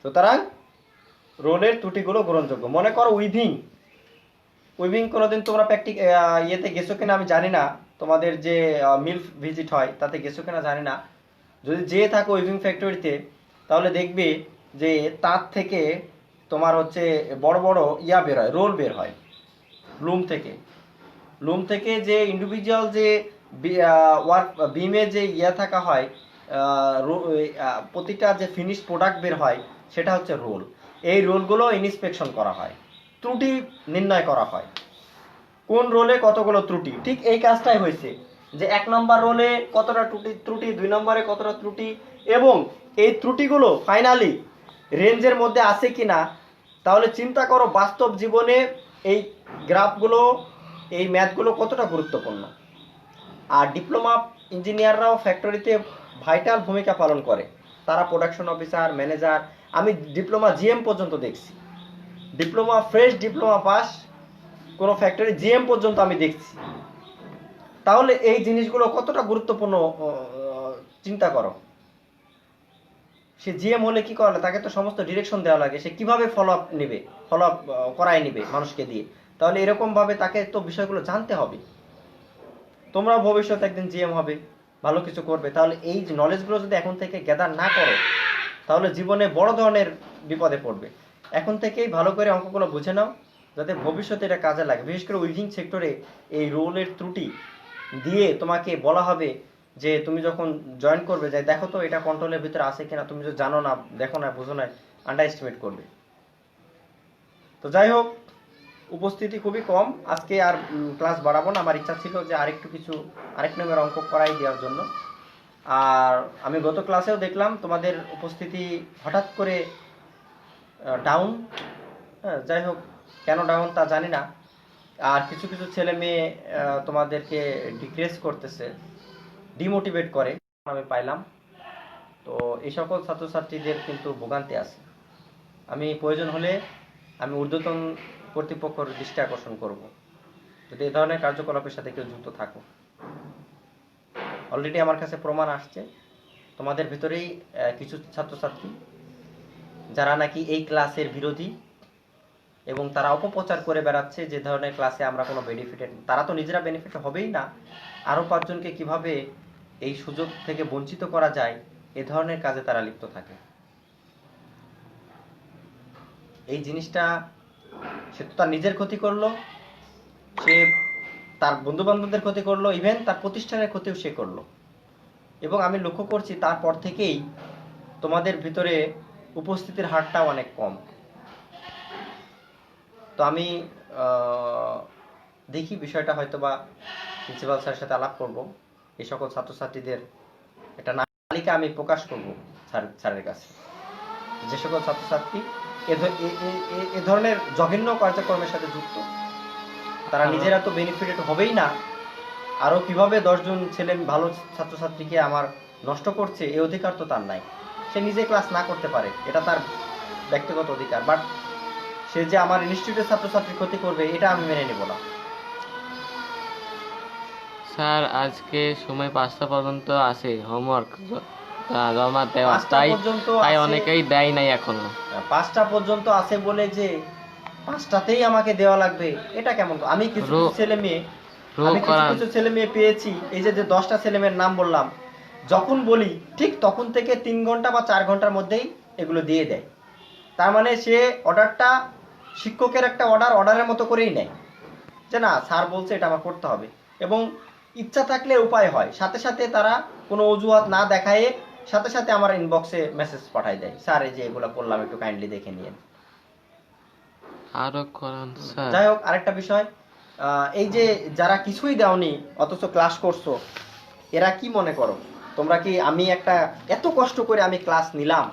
সুতরাং রোলের ত্রুটিগুলো গ্রহণযোগ্য। মনে করো উইভিং কোনোদিন তোমরা ইয়েতে গেছো কিনা আমি জানি না, তোমাদের যে মিল্ক ভিজিট হয় তাতে গেছো কিনা জানি না। যদি যেয়ে থাকো উইভিং ফ্যাক্টরিতে, তাহলে দেখবে যে তার থেকে তোমার হচ্ছে বড় বড় বের হয়, রোল বের হয় লুম থেকে যে ইন্ডিভিজুয়াল যে ওয়ার্ক বিমে যে থাকা হয়, প্রতিটা যে ফিনিশ প্রোডাক্ট বের হয় সেটা হচ্ছে রোল। এই রোলগুলো ইন্সপেকশন করা হয়, ত্রুটি নির্ণয় করা হয়, কোন রোলে কতগুলো ত্রুটি। ঠিক এই কাজটাই হয়েছে, যে 1 নম্বর রোলে কতটা ত্রুটি, 2 নম্বরে কতটা ত্রুটি, এবং এই ত্রুটিগুলো ফাইনালি রেঞ্জের মধ্যে আছে কিনা। তাহলে চিন্তা করো বাস্তব জীবনে এই গ্রাফগুলো, এই ম্যাথগুলো কতটা গুরুত্বপূর্ণ। আর ডিপ্লোমা ইঞ্জিনিয়াররাও ফ্যাক্টরিতে ভাইটাল ভূমিকা পালন করে। তারা প্রোডাকশন অফিসার, ম্যানেজার, আমি ডিপ্লোমা জিএম পর্যন্ত দেখছি, ফ্রেশ ডিপ্লোমা পাস কোনো ফ্যাক্টরি জিএম পর্যন্ত আমি দেখছি। তাহলে এই জিনিসগুলো কতটা গুরুত্বপূর্ণ চিন্তা করো। সে জিএম হলে কি করে, তাকে তো সমস্ত ডিরেকশন দেওয়া লাগে, সে কিভাবে ফলো আপ করায় নিবে মানুষকে দিয়ে। তাহলে এরকম ভাবে তাকে তো বিষয়গুলো জানতে হবে। তোমরা ভবিষ্যতে একদিন জিএম হবে, ভালো কিছু করবে, তাহলে এই যে নলেজগুলো যদি এখন থেকে গ্যাদার না করো, তাহলে জীবনে বড় ধরনের বিপদে পড়বে। এখন থেকেই ভালো করে অঙ্কগুলো বুঝে নাও, যাতে ভবিষ্যতে এটা কাজে লাগে। বিশেষ করে উইভিং সেক্টরে এই রোলের ত্রুটি দিয়ে তোমাকে বলা হবে যে তুমি যখন জয়েন করবে, যে দেখো তো এটা কন্ট্রোলের ভিতরে আছে কিনা, তুমি যদি জানো না, দেখো না, বুঝো না, আন্ডার এস্টিমেট করবে। তো যাই হোক, উপস্থিতি খুবই কম আজকে, আর ক্লাস বাড়াবো না। আমার ইচ্ছা ছিল যে আরেক নিয়মের অঙ্ক করাই দেওয়ার জন্য। আর আমি গত ক্লাসেও দেখলাম তোমাদের উপস্থিতি হঠাৎ করে ডাউন। হ্যাঁ, যাই হোক, কেন ডাউন তা জানি না। আর কিছু কিছু ছেলে মেয়ে তোমাদেরকে ডিক্রেস করতেছে, ডিমোটিভেট করে, আমি পাইলাম। তো এই সকল ছাত্রছাত্রীদের কিন্তু ভোগান্তি আছে। আমি প্রয়োজন হলে আমি ঊর্ধ্বতন কর্তৃপক্ষের দৃষ্টি আকর্ষণ করব, যদি এই ধরনের কার্যকলাপের সাথে কেউ যুক্ত থাকো। অলরেডি আমার কাছে প্রমাণ আসছে, তোমাদের ভিতরেই কিছু ছাত্রছাত্রী যারা নাকি এই ক্লাসের বিরোধী, এবং তারা অপপ্রচার করে বেড়াচ্ছে যে ধরনের ক্লাসে আমরা কোনো বেনিফিটেড, তারা তো নিজেরা বেনিফিট হবেই না, আরও 5 জনকে কিভাবে এই সুযোগ থেকে বঞ্চিত করা যায়, এ ধরনের কাজে তারা লিপ্ত থাকে। এই জিনিসটা, সে তো তার নিজের ক্ষতি করলো, সে তার বন্ধু বান্ধবদের ক্ষতি করলো, ইভেন তার প্রতিষ্ঠানের ক্ষতিও সে করলো। এবং আমি লক্ষ্য করছি তারপর থেকেই তোমাদের ভিতরে উপস্থিতির হারটাও অনেক কম। তো আমি দেখি বিষয়টা হয়তো বা প্রিন্সিপাল স্যারের সাথে আলাপ করব, এই সকল ছাত্রছাত্রীদের একটা তালিকা আমি প্রকাশ করব স্যারের কাছে, যে সকল ছাত্রছাত্রী এ ধরনের জঘন্য কার্যক্রমের সাথে যুক্ত, তারা নিজেরা তো বেনিফিটেড হবেই না, আরো কিভাবে 10 জন ছেলে ভালো ছাত্রছাত্রীকে আমার নষ্ট করছে এই অধিকার তো তার নাই। সে নিজে ক্লাস না করতে পারে, এটা তার ব্যক্তিগত অধিকার, বাট সে যে আমার ইনস্টিটিউটের ছাত্রছাত্রীর ক্ষতি করবে এটা আমি মেনে নেব না। স্যার আজকে সময় 5টা পর্যন্ত আছে হোমওয়ার্ক জমা দেওয়া, 5টা তাই পর্যন্ত তাই আছে। অনেকেই দেয় নাই এখনো। 5টা পর্যন্ত আছে বলে যে 5টাতেই আমাকে দেওয়া লাগবে এটা কেমন? আমি কিছু ছেলে মেয়ে কিছু ছেলে মেয়ে পেয়েছি, এই যে 10টা ছেলে মেয়ের নাম বললাম, যখন বলি ঠিক তখন থেকে 3 ঘন্টা বা 4 ঘন্টার মধ্যেই এগুলো দিয়ে দেয়। তার মানে সে অর্ডারটা শিক্ষকের একটা অর্ডারের মতো করেই নেয়, যে না স্যার বলছে এটা আমার করতে হবে, এবং ইচ্ছা থাকলে উপায় হয়, সাথে সাথে তারা কোনো অজুহাত না দেখায় সাথে সাথে আমার ইনবক্সে মেসেজ পাঠায় দেয়, স্যার এই যে এগুলো করলাম একটু কাইন্ডলি দেখে নিয়েন। আরো করান স্যার। যাই হোক, আরেকটা বিষয়, এই যে যারা কিছুই দাওনি অথচ ক্লাস করছো, এরা কি মনে করো তোমরা? কি আমি একটা এত কষ্ট করে আমি ক্লাস নিলাম,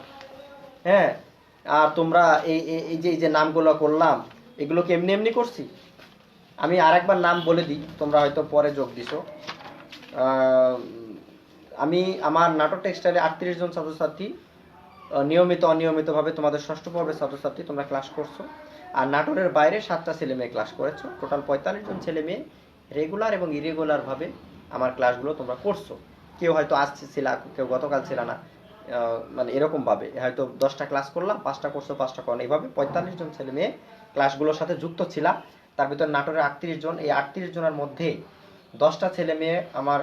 হ্যাঁ, আর তোমরা এই যে নামগুলো করলাম এগুলো কি এমনি এমনি করছি? আমি আরেকবার নাম বলে দিই, তোমরা হয়তো পরে যোগ দিছো। আমি আমার নাটক টেক্সটাইলে 38 জন ছাত্রছাত্রী নিয়মিত অনিয়মিতভাবে তোমাদের ষষ্ঠ পর্বের ছাত্রছাত্রী তোমরা ক্লাস করছো, আর নাটোরের বাইরে 7টা ছেলে মেয়ে ক্লাস করেছো, টোটাল 45 জন ছেলে মেয়ে রেগুলার এবং ইরেগুলার ভাবে আমার ক্লাসগুলো তোমরা করছো। কেউ হয়তো আজকে ছিল, কেউ গতকাল ছিল না, মানে এরকম ভাবে হয়তো 10টা ক্লাস করলাম, 5টা করছো 5টা করো, এইভাবে 45 জন ছেলে মেয়ে ক্লাসগুলোর সাথে যুক্ত ছিলাম। তার ভিতর নাটোরের 38 জন, এই 38 জনের মধ্যে 10টা ছেলে মেয়ে আমার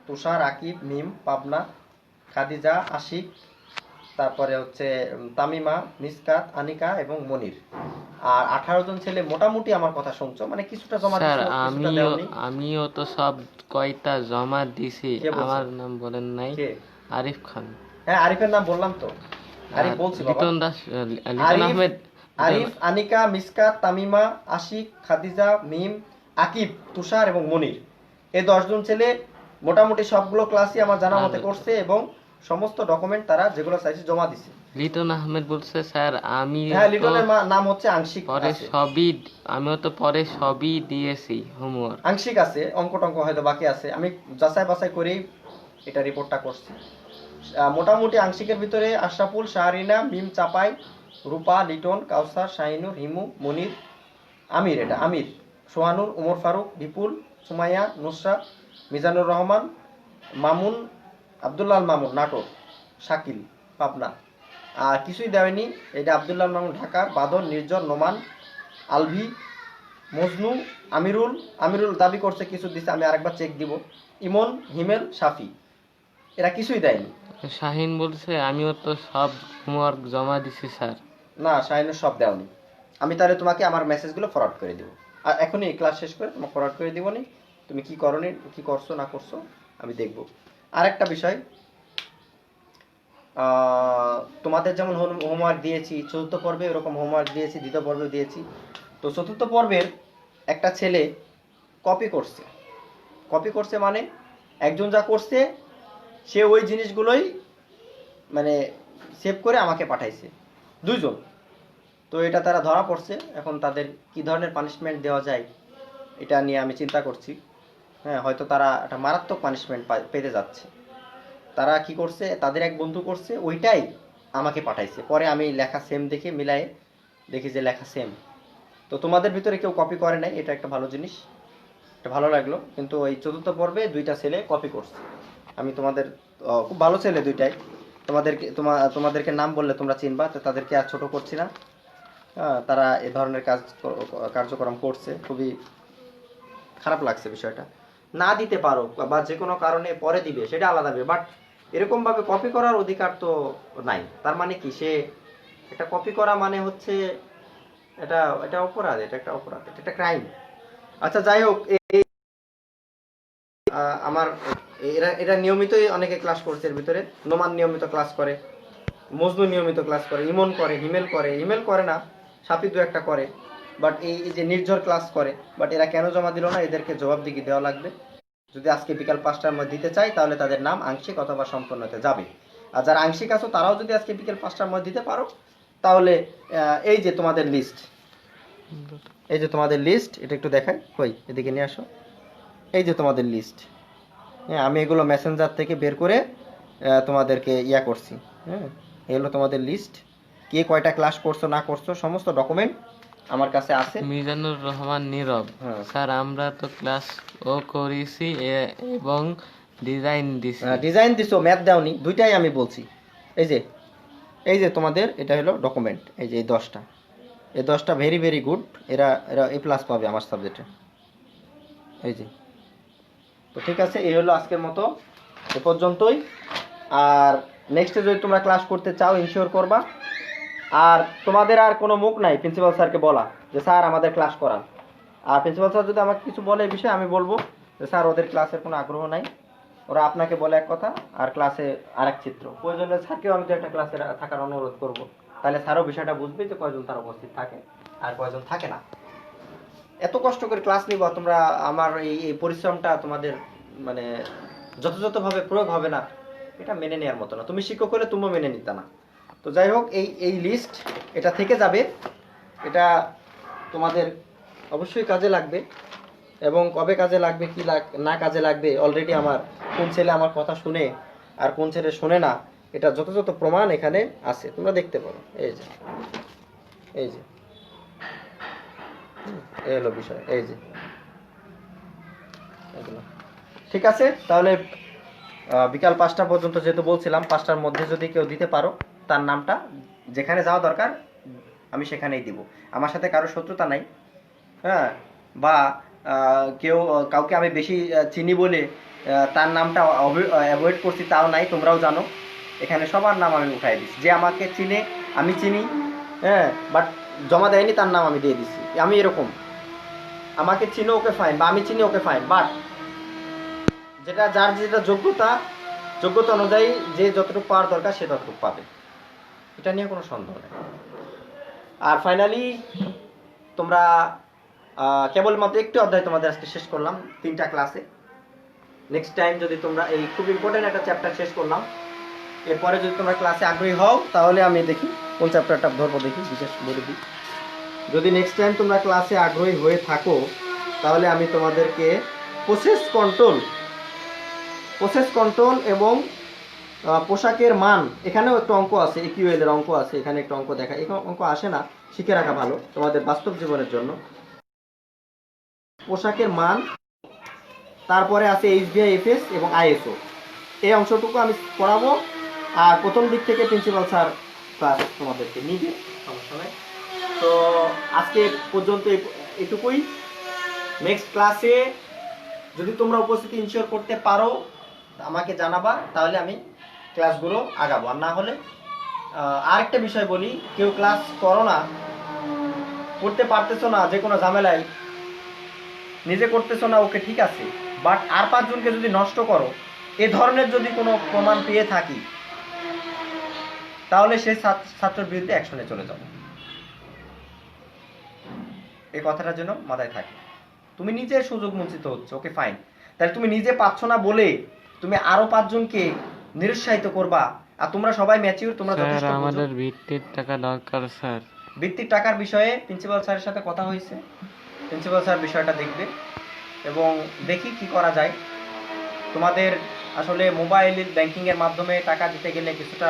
তুষার, আকিব, মিম, পাবনা, খাদিজা, আশিক, তারপরে হচ্ছে তামিমা, মিসকাত, আনিকা এবং মনির। আর 18 জন ছেলে মোটামুটি আমার কথা শুনছো, মানে কিছুটা জমা স্যার দিছো কিছুটা দেওনি। আমিও তো সব কয়টা জমা দিছি। আমার নাম বলেন নাই? আরিফ খান। হ্যাঁ, আরিফের নাম বললাম তো, আরিফ বলছি বাবা। লিটন দাস, লিটন আহমেদ, আরিফ, আনিকা, মিসকাত, তামিমা, আশিক, খাদিজা, মিম, আকিব, তুষার এবং মনির, এই 10 জন ছেলে মোটামুটি সবগুলো ক্লাসই আমার জানা মতে করছে এবং সমস্ত ডকুমেন্ট তারা যেগুলো চাইছে জমা দিছে। লিটন আহমেদ বলছে স্যার আমি, হ্যাঁ, লিটনের নাম হচ্ছে আংশিক, পরে সবই আমিও তো পরে সবই দিয়েছি হোমওয়ার্ক। আংশিক আছে, অঙ্ক টঙ্ক হয়তো বাকি আছে, আমি যাচাই বাছাই করেই এটা রিপোর্টটা করছি। মোটামুটি আংশিকের ভিতরে আশরাফুল, শাহরিনা, মিম, চাপাই, রূপা, লিটন, কাউসার, শাহিনুর, হিমু, মনির, আমির, এটা আমির, সোহানুর, উমর ফারুক, বিপুল, সুমাইয়া, নুসরাত, মিজানুর রহমান, মামুন, আব্দুল্লাহ মামুন নাটোর, শাকিল পাবনা, আর কিছুই দেয়নি। এটা আব্দুল্লাহ মামুন ঢাকার, বাদর, নির্জন, নোমান, আলভি, মজনু, আমিরুল দাবি করছে কিছু দিছে, আমি আরেকবার চেক দিব, ইমন, হিমেল, শাফি, এরা কিছুই দেয়নি। শাহিন বলছে আমিও তো সব হোমওয়ার্ক জমা দিছি স্যার। না, শাহিনের সব দেওনি। আমি তাহলে তোমাকে আমার মেসেজগুলো ফরওয়ার্ড করে দেবো, আর এখনই ক্লাস শেষ করে তোমাকে ফরওয়ার্ড করে দিব নি, তুমি কি করনি, কি করছো না করছো আমি দেখব। আরেকটা বিষয়, তোমাদের যেমন হোমওয়ার্ক দিয়েছি 4th পর্বে, এরকম হোমওয়ার্ক দিয়েছি 2য় পর্বেও দিয়েছি। তো 4th পর্বের একটা ছেলে কপি করছে মানে একজন যা করছে সে ওই জিনিসগুলোই মানে সেভ করে আমাকে পাঠাইছে, 2 জন। তো এটা তারা ধরা পড়ছে, এখন তাদের কি ধরনের পানিশমেন্ট দেওয়া যায় এটা নিয়ে আমি চিন্তা করছি। হ্যাঁ, হয়তো তারা একটা মারাত্মক পানিশমেন্ট পেতে যাচ্ছে। তারা কি করছে, তাদের এক বন্ধু করছে ওইটাই আমাকে পাঠাইছে, পরে আমি লেখা সেম দেখে মিলাই দেখি যে লেখা সেম। তো তোমাদের ভিতরে কেউ কপি করে নাই, এটা একটা ভালো জিনিস, এটা ভালো লাগলো। কিন্তু ওই 4th পর্বে 2টা ছেলে কপি করছে, আমি তোমাদের খুব ভালো ছেলে 2টাই, তোমাদেরকে নাম বললে তোমরা চিনবা, তো তাদেরকে আর ছোট করছি না। তারা এ ধরনের কার্যক্রম করছে, খুবই খারাপ লাগছে বিষয়টা। না দিতে পারো বা যে কোনো কারণে পরে দিবে সেটা আলাদা, বাট এরকম ভাবে কপি করার অধিকার তো নাই। তার মানে কি, সে এটা কপি করা মানে হচ্ছে এটা অপরাধ, এটা একটা অপরাধ, এটা একটা ক্রাইম। আচ্ছা, যাই হোক, আমার এরা নিয়মিতই অনেকে ক্লাস করছে, এর ভিতরে নোমান নিয়মিত ক্লাস করে, মজনু নিয়মিত ক্লাস করে, ইমন করে, হিমেল করে না, সাপি 2-1টা করে, বাট এই যে নির্ঝর ক্লাস করে, বাট এরা কেন জমা দিল না, এদেরকে জবাবদিহি দেওয়া লাগবে। যদি আজকে বিকাল 5টার মধ্যে দিতে চাই তাহলে তাদের নাম আংশিক অথবা সম্পূর্ণ হতে যাবে। আর যারা আংশিক আছো তারাও যদি আজকে বিকেল 5টার মধ্যে দিতে পারো তাহলে এই যে তোমাদের লিস্ট, এই যে তোমাদের লিস্ট, এটা একটু দেখাই, কই এদিকে নিয়ে আসো। এই যে তোমাদের লিস্ট, হ্যাঁ আমি এগুলো মেসেঞ্জার থেকে বের করে তোমাদেরকে ইয়া করছি। হ্যাঁ এই হলো তোমাদের লিস্ট, কে কয়টা ক্লাস করছো না করছো সমস্ত ডকুমেন্ট আমার কাছে আছে। মিজানুর রহমান নীরব, হ্যাঁ। স্যার আমরা তো ক্লাস ও করেছি এবং ডিজাইন দিছি। ডিজাইন দিছো, ম্যাথ দাওনি, দুইটাই আমি বলছি। এই যে এই যে তোমাদের এটা হলো ডকুমেন্ট, এই যে এই 10টা, এই 10টা ভেরি ভেরি গুড, এরা এরা এ প্লাস পাবে আমার সাবজেক্টে। এই যে তো ঠিক আছে, এই হলো আজকের মতো এ পর্যন্তই। আর নেক্সটে যদি তোমরা ক্লাস করতে চাও ইনশিওর করবা। আর তোমাদের আর কোনো মুখ নাই প্রিন্সিপাল স্যারকে বলা যে স্যার আমাদের ক্লাস করান। আর প্রিন্সিপাল স্যার যদি আমাকে কিছু বলে এই বিষয়ে, আমি বলবো যে স্যার ওদের ক্লাসের কোনো আগ্রহ নাই, ওরা আপনাকে বলে এক কথা আর ক্লাসে আরেক চিত্র। প্রয়োজনে স্যারকেও আমি তো একটা ক্লাসে থাকার অনুরোধ করব, তাহলে স্যারও বিষয়টা বুঝবে যে কয়জন তার উপস্থিত থাকে আর কয়জন থাকে না। এত কষ্ট করে ক্লাস নিবা তোমরা, আমার এই পরিশ্রমটা তোমাদের মানে যথাযথভাবে প্রয়োগ হবে না, এটা মেনে নেওয়ার মতো না। তুমি শিক্ষক হলে তুমিও মেনে নিতে না। তো যাই হোক, এই লিস্ট এটা থেকে যাবে, এটা তোমাদের অবশ্যই কাজে লাগবে। এবং কবে কাজে লাগবে কি না কাজে লাগবে, অলরেডি আমার কোন ছেলে আমার কথা শুনে আর কোন ছেলে শোনে না, এটা যথাযথ প্রমাণ এখানে আছে, তোমরা দেখতে পারো। এই যে এই যে এই হলো বিষয়, এই যে এগুলো। ঠিক আছে, তাহলে বিকাল 5টা পর্যন্ত যেহেতু বলছিলাম, 5টার মধ্যে যদি কেউ দিতে পারো তার নামটা যেখানে যাওয়া দরকার আমি সেখানেই দিব। আমার সাথে কারো শত্রুতা নাই, হ্যাঁ, বা কেউ কাউকে আমি বেশি চিনি বলে তার নামটা অ্যাভয়েড করছি তাও নাই, তোমরাও জানো। এখানে সবার নাম আমি উঠাই দিচ্ছি, যে আমাকে চিনে আমি চিনি, হ্যাঁ, বাট জমা দেয়নি তার নাম আমি দিয়ে দিচ্ছি। আমি এরকম, আমাকে চিনো ওকে ফাইন, বা আমি চিনি ওকে ফাইন, বাট যেটা যার যেটা যোগ্যতা অনুযায়ী যে যতটুকু পাওয়ার দরকার সে ততটুকু পাবে, এটা নিয়ে কোনো সন্দেহ নেই। আর ফাইনালি তোমরা কেবলমাত্র একটি অধ্যায় তোমাদের আজকে শেষ করলাম 3টা ক্লাসে। নেক্সট টাইম যদি তোমরা এই খুব ইম্পর্টেন্ট একটা চ্যাপ্টার শেষ করলাম, এরপরে যদি তোমরা ক্লাসে আগ্রহী হও তাহলে আমি দেখি কোন চ্যাপ্টারটা ধরবো, দেখি বিশেষ বলে দিই। যদি নেক্সট টাইম তোমরা ক্লাসে আগ্রহী হয়ে থাকো তাহলে আমি তোমাদেরকে প্রসেস কন্ট্রোল এবং পোশাকের মান, এখানেও একটু অঙ্ক আছে, ইকিউএল এর অঙ্ক আছে, এখানে একটু অঙ্ক দেখা, এই অঙ্ক আসে না, শিখে রাখা ভালো তোমাদের বাস্তব জীবনের জন্য। পোশাকের মান, তারপরে আছে HBIFS এবং ISO, এই অংশটুকু আমি পড়াবো। আর প্রথম দিক থেকে প্রিন্সিপাল স্যার ক্লাস তোমাদেরকে নিবে, সমস্যা নাই। তো আজকে পর্যন্ত এটুকুই। নেক্সট ক্লাসে যদি তোমরা উপস্থিতি ইনশিওর করতে পারো আমাকে জানাবা, তাহলে আমি ক্লাসগুলো আগাবো। আর না হলে আরেকটা বিষয় বলি, কেউ ক্লাস করো না, করতে পারতেছো না, যে কোনো ঝামেলায় নিজে করতেছো না, ওকে ঠিক আছে, বাট আর 5 জনকে যদি নষ্ট করো, এ ধরনের যদি কোনো প্রমাণ পেয়ে থাকি তাহলে সেই ছাত্রের বিরুদ্ধে অ্যাকশনে চলে যাবো। এই কথাটা যেন মাথায় থাকে। তুমি নিজের সুযোগ বঞ্চিত হচ্ছে, ওকে ফাইন, তাহলে তুমি নিজে পাচ্ছ না বলে তুমি আরো 5 জনকে নিরুৎসাহিত করবা। আর তোমরা সবাই ম্যাচিউর, তোমরা যথেষ্ট স্যার বুঝো। আমাদের বৃত্তির টাকা দরকার স্যার। বৃত্তির টাকার বিষয়ে প্রিন্সিপাল স্যারের সাথে কথা হয়েছে, প্রিন্সিপাল স্যার বিষয়টা দেখবে এবং দেখি কি করা যায়। তোমাদের আসলে মোবাইল ব্যাংকিং এর মাধ্যমে টাকা দিতে গেলে কিছুটা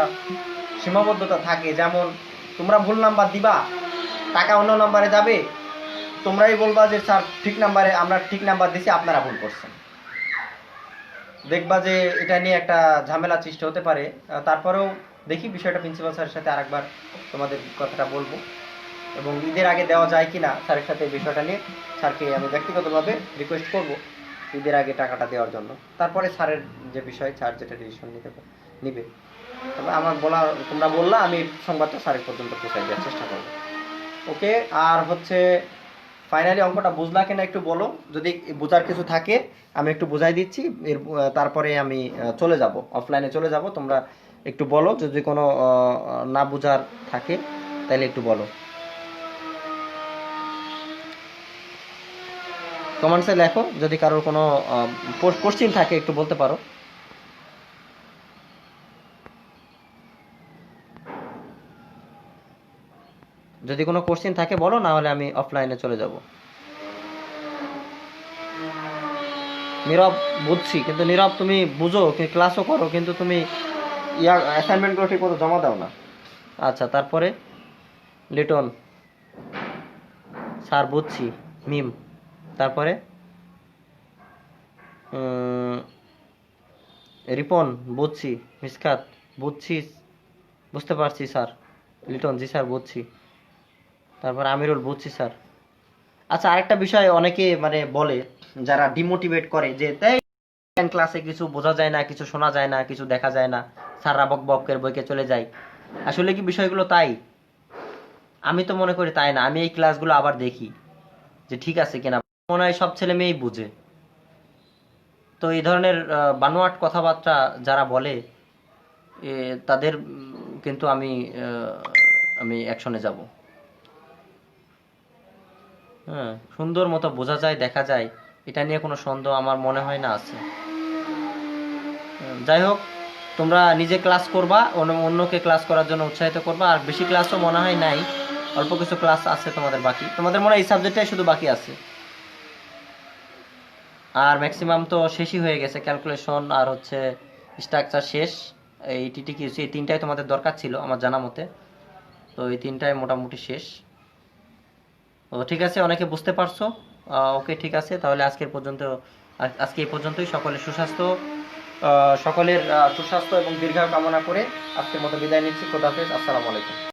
সীমাবদ্ধতা থাকে, যেমন তোমরা ভুল নাম্বার দিবা, টাকা অন্য নাম্বারে যাবে, তোমরাই বলবা যে স্যার ঠিক নাম্বারে, আমরা ঠিক নাম্বার দিছি, আপনারা ভুল করছেন। দেখবা যে এটা নিয়ে একটা ঝামেলা সৃষ্টি হতে পারে। তারপরেও দেখি বিষয়টা প্রিন্সিপাল স্যারের সাথে আরেকবার তোমাদের কথাটা বলবো, এবং ঈদের আগে দেওয়া যায় কিনা স্যারের সাথে বিষয়টা নিয়ে স্যারকে আমি ব্যক্তিগতভাবে রিকোয়েস্ট করব ঈদের আগে টাকাটা দেওয়ার জন্য। তারপরে স্যারের যে বিষয়, স্যার যেটা ডিসিশন নিবে। তবে আমার বলা, তোমরা বললা, আমি সংবাদটা স্যারের পর্যন্ত পৌঁছাই দেওয়ার চেষ্টা করবো। ওকে, আর হচ্ছে ফাইনালি অঙ্কটা বুঝলা কিনা একটু বলো, যদি বোঝার কিছু থাকে আমি একটু বুঝাই দিচ্ছি, এর তারপরে আমি চলে যাব, অফলাইনে চলে যাব। তোমরা একটু বলো যদি কোনো না বোঝার থাকে তাহলে একটু বলো। কমেন্টসে লেখো, যদি কারোর কোনো কোশ্চিন থাকে একটু বলতে পারো। যদি কোনো কোশ্চিন থাকে বলো, না হলে আমি অফলাইনে চলে যাব। নীরব, বুঝছি, কিন্তু নীরব তুমি বুঝো, ক্লাসও করো, কিন্তু তুমি অ্যাসাইনমেন্টগুলো ঠিক মতো জমা দাও না। আচ্ছা, তারপরে লিটন, স্যার বুঝছি, মিম, তারপরে উম, রিপন বুঝছি, মিসকাত বুঝছি, বুঝতে পারছি স্যার, লিটন জি স্যার বুঝছি, তারপর আমিরুল বুঝছি স্যার। আচ্ছা, আরেকটা বিষয় অনেকে মানে বলে, যারা ডিমোটিভেট করে, যে তাই ক্লাসে কিছু বোঝা যায় না, কিছু শোনা যায় না, কিছু দেখা যায় না, স্যাররা বক বকের বইকে চলে যায়। আসলে কি বিষয়গুলো তাই? আমি তো মনে করি তাই না। আমি এই ক্লাসগুলো আবার দেখি যে ঠিক আছে কিনা। মনে হয় সব ছেলে মেয়েই বুঝে। তো এই ধরনের বানোয়াট কথাবার্তা যারা বলে, তাদের কিন্তু আমি অ্যাকশনে যাব। হ্যাঁ, সুন্দর মতো বোঝা যায়, দেখা যায়, এটা নিয়ে কোনো সন্দেহ আমার মনে হয় না আছে। যাই হোক, তোমরা নিজে ক্লাস করবা, অন্যকে ক্লাস করার জন্য উৎসাহিত করবা। আর বেশি ক্লাসও মনে হয় নাই, অল্প কিছু ক্লাস আছে তোমাদের বাকি। তোমাদের মনে হয় এই সাবজেক্টটাই শুধু বাকি আছে, আর ম্যাক্সিমাম তো শেষই হয়ে গেছে। ক্যালকুলেশন আর হচ্ছে স্ট্রাকচার শেষ। এই টিটিকিউসি, এই তিনটাই তোমাদের দরকার ছিল আমার জানা মতে। তো এই তিনটাই মোটামুটি শেষ। তো ঠিক আছে, অনেকে বুঝতে পারছো। ওকে, ঠিক আছে, তাহলে আজকে এই পর্যন্তই। সকলের সুস্বাস্থ্য এবং দীর্ঘায়ু কামনা করে আজকের মতো বিদায় নিচ্ছি। খোদা হাফেজ, আসসালামু আলাইকুম।